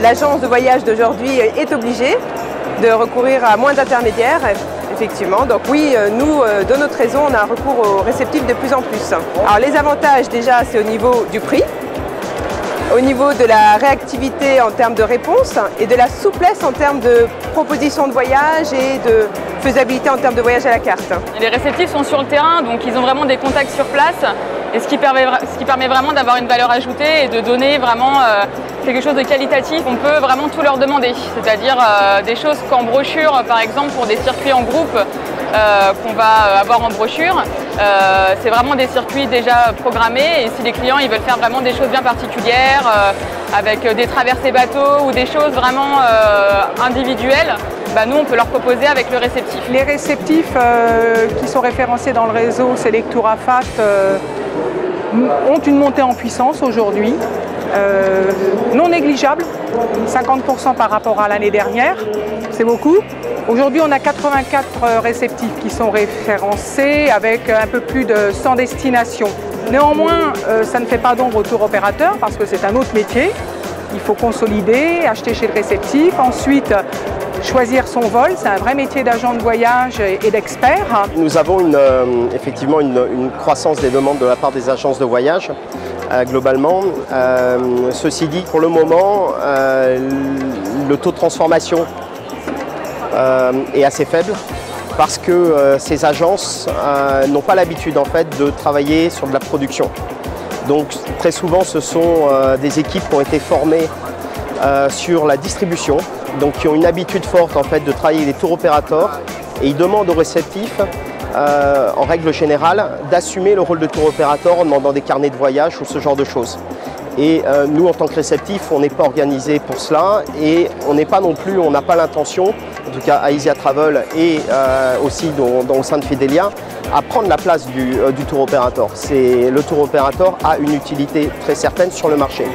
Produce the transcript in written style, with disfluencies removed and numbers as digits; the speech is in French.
L'agence de voyage d'aujourd'hui est obligée de recourir à moins d'intermédiaires, effectivement. Donc oui, nous, de notre réseau, on a un recours aux réceptifs de plus en plus. Alors les avantages, déjà, c'est au niveau du prix, au niveau de la réactivité en termes de réponse et de la souplesse en termes de proposition de voyage et de faisabilité en termes de voyage à la carte. Les réceptifs sont sur le terrain, donc ils ont vraiment des contacts sur place, et ce qui permet vraiment d'avoir une valeur ajoutée et de donner vraiment quelque chose de qualitatif. On peut vraiment tout leur demander, c'est-à-dire des choses qu'en brochure, par exemple pour des circuits en groupe qu'on va avoir en brochure, c'est vraiment des circuits déjà programmés, et si les clients ils veulent faire vraiment des choses bien particulières, avec des traversées bateaux ou des choses vraiment individuelles, nous on peut leur proposer avec le réceptif. Les réceptifs qui sont référencés dans le réseau Selectura FAT ont une montée en puissance aujourd'hui, non négligeable, 50% par rapport à l'année dernière, c'est beaucoup. Aujourd'hui, on a 84 réceptifs qui sont référencés avec un peu plus de 100 destinations. Néanmoins, ça ne fait pas d'ombre au tour opérateur parce que c'est un autre métier. Il faut consolider, acheter chez le réceptif, ensuite choisir son vol. C'est un vrai métier d'agent de voyage et d'expert. Nous avons effectivement une croissance des demandes de la part des agences de voyage globalement. Ceci dit, pour le moment, le taux de transformation est assez faible parce que ces agences n'ont pas l'habitude en fait de travailler sur de la production. Donc très souvent ce sont des équipes qui ont été formées sur la distribution, donc qui ont une habitude forte en fait de travailler les tour opérateurs, et ils demandent aux réceptifs en règle générale d'assumer le rôle de tour opérateur en demandant des carnets de voyage ou ce genre de choses. Et nous, en tant que réceptifs, on n'est pas organisé pour cela, et on n'est pas non plus, on n'a pas l'intention, en tout cas à Easy Travel et aussi au sein de Fidelia, à prendre la place du tour opérateur. Le tour opérateur a une utilité très certaine sur le marché.